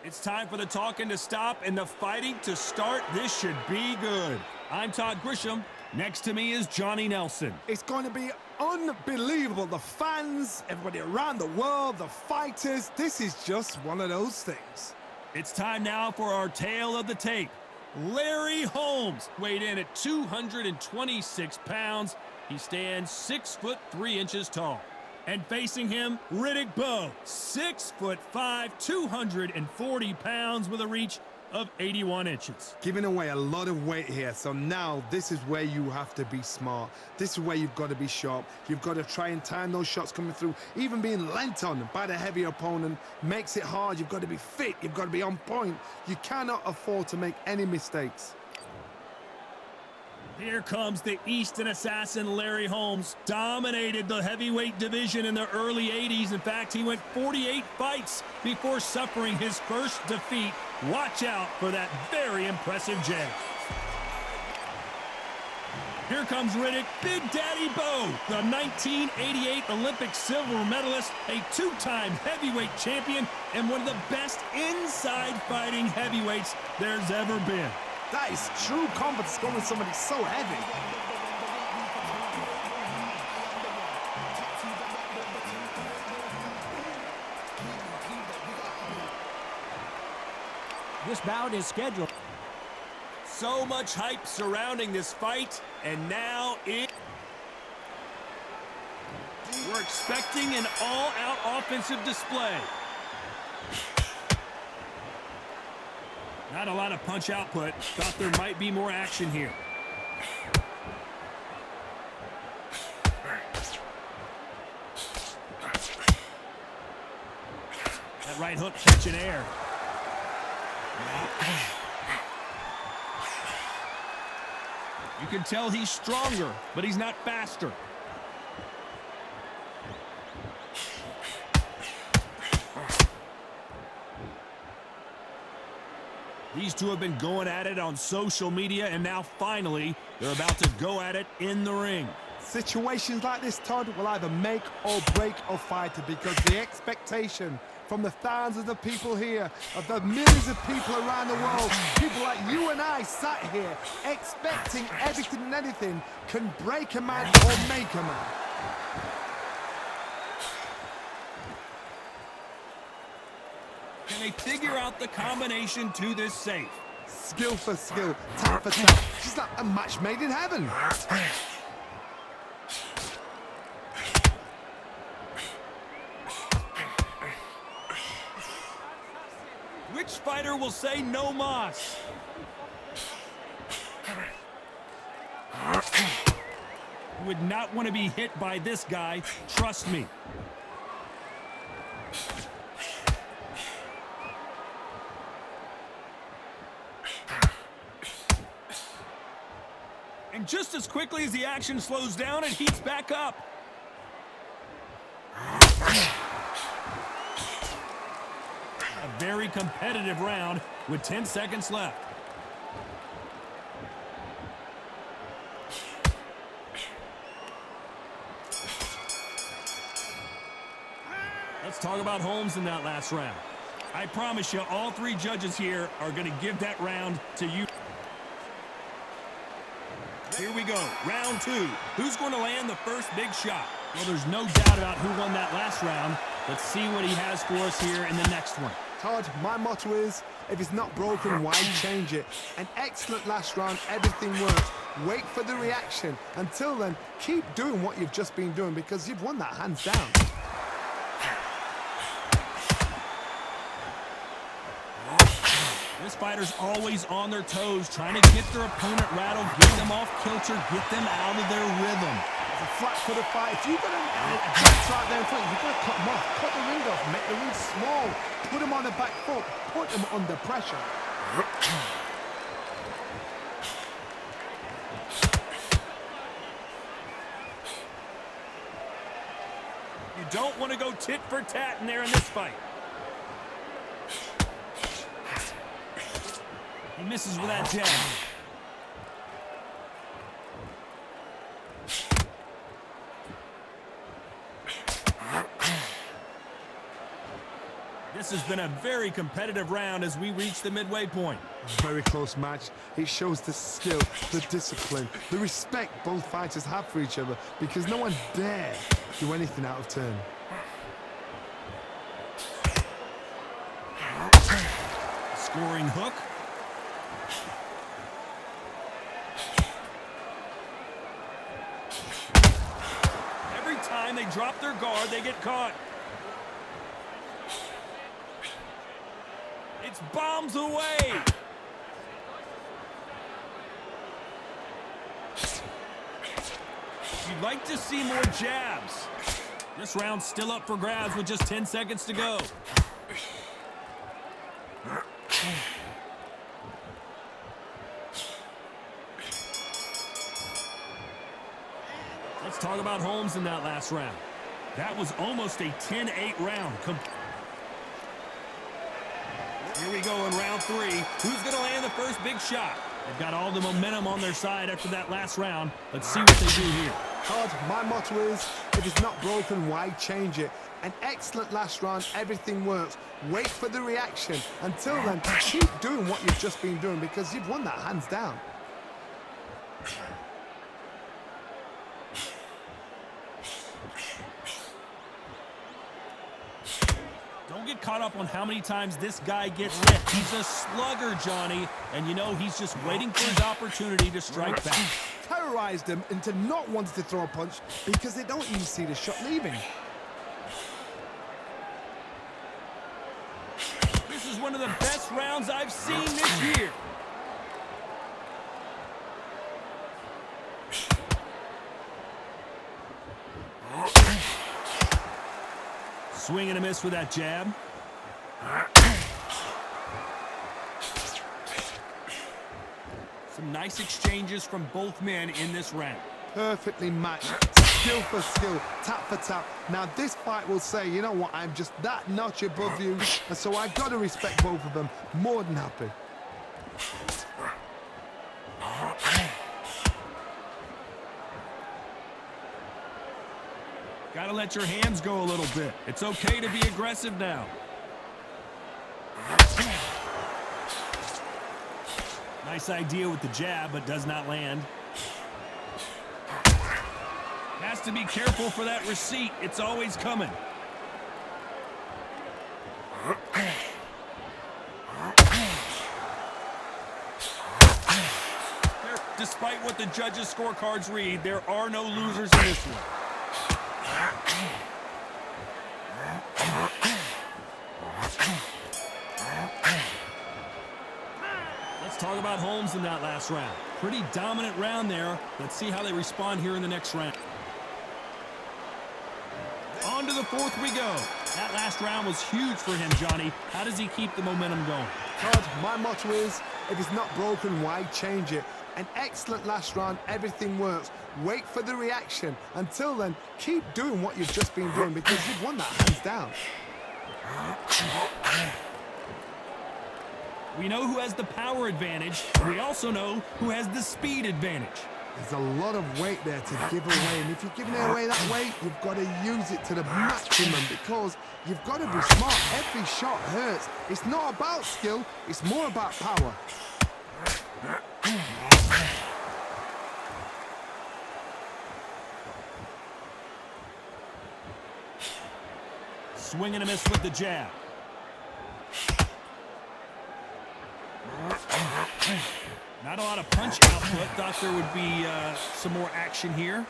It's time for the talking to stop and the fighting to start. This should be good. I'm Todd Grisham. Next to me is Johnny Nelson. It's going to be unbelievable. The fans, everybody around the world, the fighters. This is just one of those things. It's time now for our tale of the tape. Larry Holmes weighed in at 226 pounds. He stands 6'3" tall. And facing him, Riddick Bowe, 6'5", 240 pounds with a reach of 81 inches. Giving away a lot of weight here, so now this is where you have to be smart. This is where you've got to be sharp. You've got to try and time those shots coming through. Even being lent on by the heavier opponent makes it hard. You've got to be fit. You've got to be on point. You cannot afford to make any mistakes. Here comes the Easton assassin, Larry Holmes. Dominated the heavyweight division in the early 80s. In fact, he went 48 fights before suffering his first defeat. Watch out for that very impressive jab. Here comes Riddick, Big Daddy Bowe, the 1988 Olympic silver medalist, a two-time heavyweight champion, and one of the best inside fighting heavyweights there's ever been. That is true confidence going with somebody so heavy. This bout is scheduled. So much hype surrounding this fight, and now we're expecting an all-out offensive display. Not a lot of punch output. Thought there might be more action here. That right hook catching air. You can tell he's stronger, but he's not faster. These two have been going at it on social media, and now finally they're about to go at it in the ring. Situations like this, Todd, will either make or break a fighter, because the expectation from the thousands of people here, of the millions of people around the world, people like you and I sat here expecting everything and anything, can break a man or make a man. Can they figure out the combination to this safe? Skill for skill, tap for tap. She's like a match made in heaven. Which fighter will say no mas? You would not want to be hit by this guy, trust me. And just as quickly as the action slows down, it heats back up. A very competitive round with 10 seconds left. Let's talk about Holmes in that last round. I promise you, all three judges here are going to give that round to you. Here we go, round two. Who's going to land the first big shot? Well, there's no doubt about who won that last round. Let's see what he has for us here in the next one. Todd, my motto is, if it's not broken, why change it? An excellent last round, everything works. Wait for the reaction. Until then, keep doing what you've just been doing, because you've won that hands down. This fighter's always on their toes, trying to get their opponent rattled, get them off kilter, get them out of their rhythm. It's a flat for the fight. If you've got a box right there in front, you've got to cut them off. Cut the ring off, make the ring small. Put them on the back foot, put them under pressure. You don't want to go tit for tat in there in this fight. He misses with that jab. This This has been a very competitive round as we reach the midway point. Very close match. It shows the skill, the discipline, the respect both fighters have for each other because no one dare do anything out of turn. Scoring hook. Every time they drop their guard, they get caught. It's bombs away. You'd like to see more jabs. This round's still up for grabs with just 10 seconds to go. Let's talk about Holmes in that last round. That was almost a 10-8 round. Here we go in round 3. Who's going to land the first big shot? They've got all the momentum on their side after that last round. Let's see what they do here. Todd, my motto is, if it's not broken, why change it? An excellent last round, everything works. Wait for the reaction. Until then, keep doing what you've just been doing because you've won that hands down. Don't get caught up on how many times this guy gets hit. He's a slugger, Johnny, and you know he's just waiting for his opportunity to strike back. Terrorized them into not wanting to throw a punch because they don't even see the shot leaving. This is one of the best rounds I've seen this year. Swing and a miss with that jab. Some nice exchanges from both men in this round. Perfectly matched, skill for skill, tap for tap. Now this fight will say, you know what, I'm just that notch above you, and so I've got to respect both of them. More than happy. Gotta let your hands go a little bit. It's okay to be aggressive now. Nice idea with the jab, but does not land. Has to be careful for that receipt. It's always coming. Despite what the judges' scorecards read, there are no losers in this one. Let's talk about Holmes in that last round. Pretty dominant round there. Let's see how they respond here in the next round. On to the fourth we go. That last round was huge for him, Johnny. How does he keep the momentum going? Todd, my motto is, if it's not broken, why change it? An excellent last round, everything works. Wait for the reaction. Until then, keep doing what you've just been doing because you've won that hands down. We know who has the power advantage. We also know who has the speed advantage. There's a lot of weight there to give away, and if you're giving away that weight, you've got to use it to the maximum because you've got to be smart. Every shot hurts. It's not about skill, it's more about power. Swing and a miss with the jab. Not a lot of punch output. Thought there would be some more action here.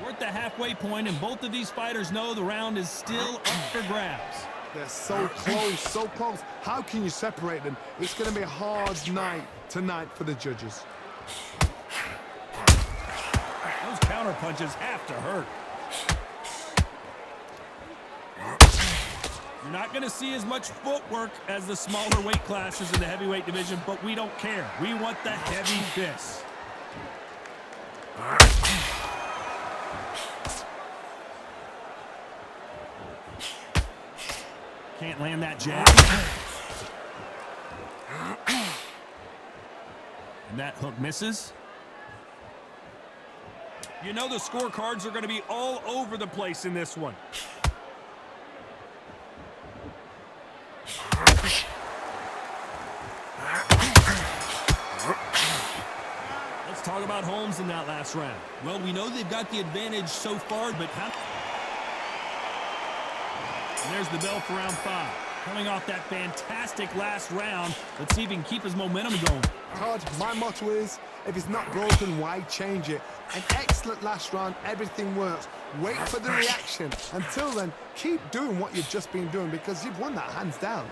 We're at the halfway point, and both of these fighters know the round is still up for grabs. They're so close, so close. How can you separate them? It's going to be a hard night tonight for the judges. Those counter punches have to hurt. You're not going to see as much footwork as the smaller weight classes in the heavyweight division, but we don't care. We want the heavy fists. Can't land that jab. And that hook misses. You know the scorecards are going to be all over the place in this one. Let's talk about Holmes in that last round. Well, we know they've got the advantage so far, but and there's the bell for round 5. Coming off that fantastic last round, let's see if he can keep his momentum going. Todd, my motto is, if it's not broken, why change it? An excellent last round, everything works. Wait for the reaction. Until then, keep doing what you've just been doing because you've won that hands down.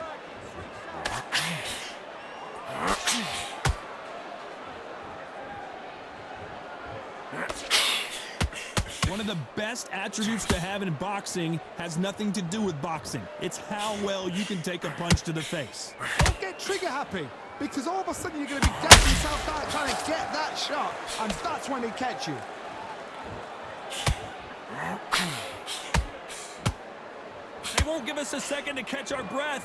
One of the best attributes to have in boxing has nothing to do with boxing. It's how well you can take a punch to the face. Don't get trigger happy, because all of a sudden you're going to be gassing yourself out trying to get that shot, and that's when they catch you. They won't give us a second to catch our breath.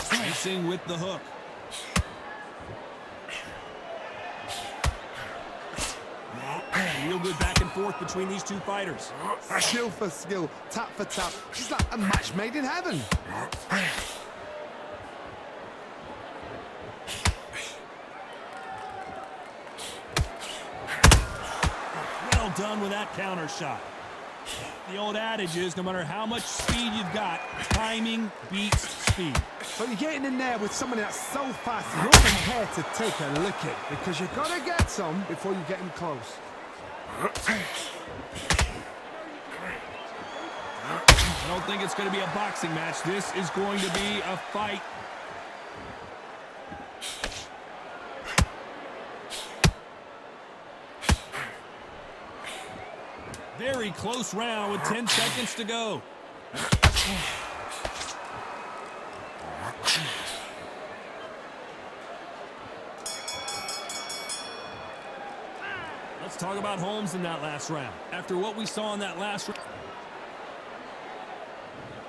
Facing with the hook. Real good back and forth between these two fighters. Skill for skill, tap for tap. She's like a match made in heaven. Well done with that counter shot. The old adage is no matter how much speed you've got, timing beats speed. But you're getting in there with somebody that's so fast, you're prepared to take a licking because you've got to get some before you get him close. I don't think it's going to be a boxing match. This is going to be a fight. Very close round with 10 seconds to go. Let's talk about Holmes in that last round. After what we saw in that last round,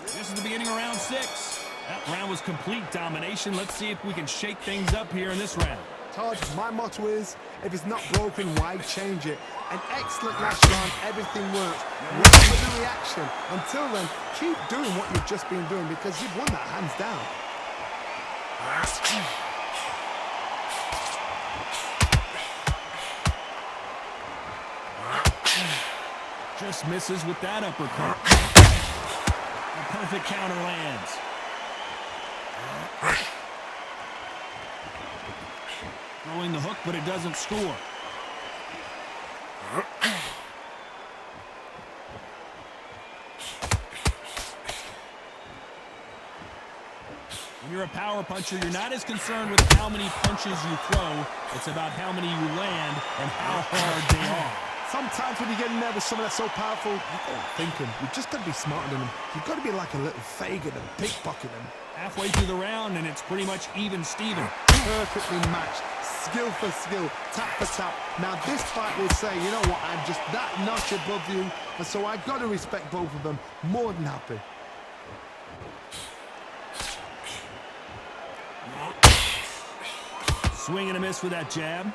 this is the beginning of round 6. That round was complete domination. Let's see if we can shake things up here in this round. Todd, my motto is, if it's not broken, why change it? An excellent last round, everything works. Wait for the reaction. Until then, keep doing what you've just been doing because you've won that hands down. Just misses with that uppercut. A perfect counter lands. Throwing the hook, but it doesn't score. When you're a power puncher, you're not as concerned with how many punches you throw. It's about how many you land and how hard they are. Sometimes when you get in there with someone that's so powerful, you've got to think him. You've just got to be smarter than him. You've got to be like a little Fagin and pickpocket him. Halfway through the round, and it's pretty much even Steven. Perfectly matched. Skill for skill, tap for tap. Now this fight will say, you know what, I'm just that notch above you, and so I've got to respect both of them. More than happy. Swing and a miss with that jab.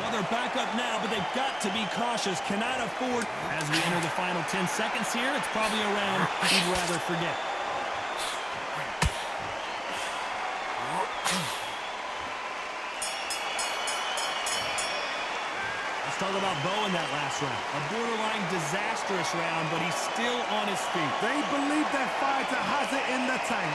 Well, they're back up now, but they've got to be cautious. Cannot afford. As we enter the final 10 seconds here, it's probably a round we'd rather forget. Let's talk about Bo in that last round. A borderline disastrous round, but he's still on his feet. They believe their fighter has it in the tank.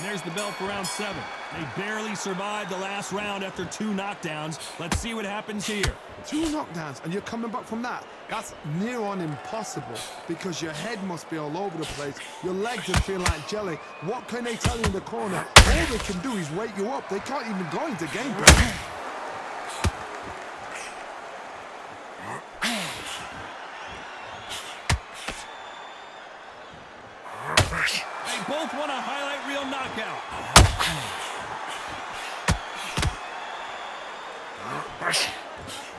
And There's the bell for round 7. They barely survived the last round after 2 knockdowns. Let's see what happens here. 2 knockdowns and you're coming back from that? That's near on impossible because your head must be all over the place. Your legs are feeling like jelly. What can they tell you in the corner? All they can do is wake you up. They can't even go into game plan. They both want a highlight reel knockout.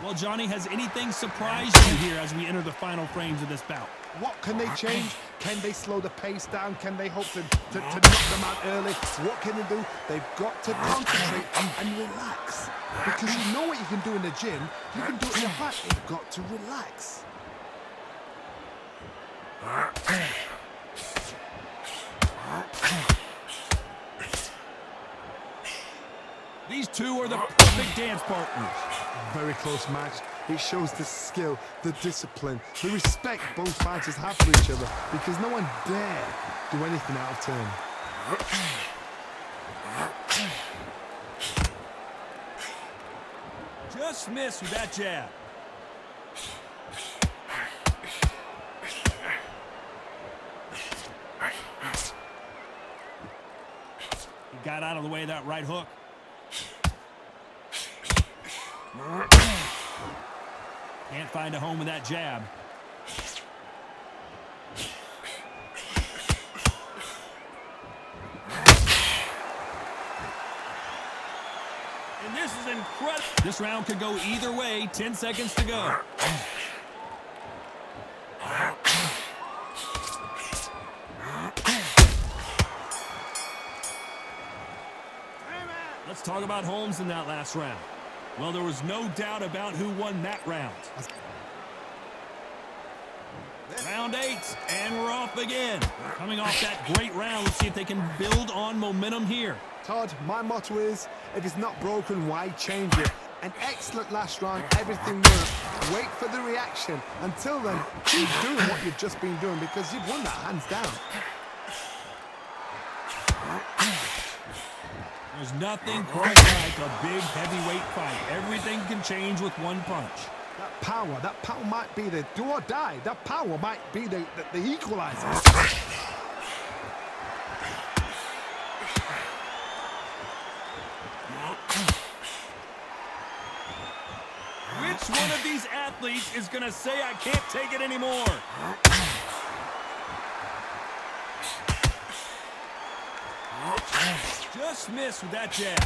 Well, Johnny, has anything surprised you here as we enter the final frames of this bout? What can they change? Can they slow the pace down? Can they hope to knock them out early? What can they do? They've got to concentrate and relax. Because you know what you can do in the gym, you can do it in the fight. They've got to relax. These two are the perfect dance partners. Very close match. It shows the skill, the discipline, the respect both fighters have for each other because no one dare do anything out of turn. Just missed with that jab. He got out of the way of that right hook. Can't find a home with that jab. And this is incredible. This round could go either way. 10 seconds to go. Let's talk about Holmes in that last round. Well, there was no doubt about who won that round. Round 8, and we're off again. Coming off that great round, let's see if they can build on momentum here. Todd, my motto is, if it's not broken, why change it? An excellent last round, everything worked. Wait for the reaction. Until then, keep doing what you've just been doing because you've won that hands down. There's nothing quite like a big heavyweight fight. Everything can change with one punch. That power might be the do or die. That power might be the equalizer. Which one of these athletes is going to say, I can't take it anymore? Just missed with that jab.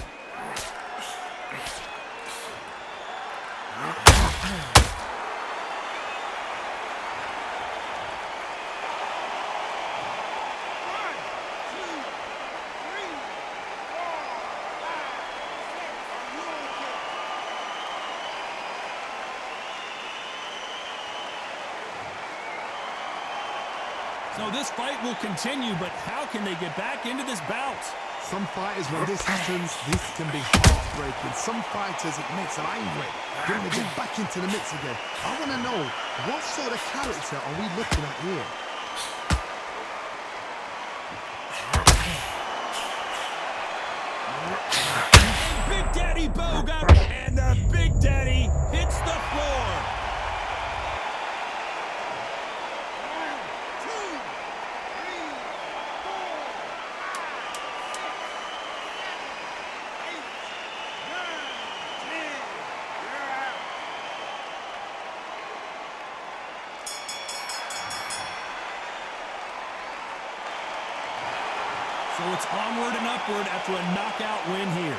So this fight will continue, but how can they get back into this bout? Some fighters, when this happens, this can be heartbreaking. Some fighters, it makes them angry. They want to get back into the mix again. I want to know, what sort of character are we looking at here? Big Daddy Boga, and the Big Daddy hits the floor. So it's onward and upward after a knockout win here.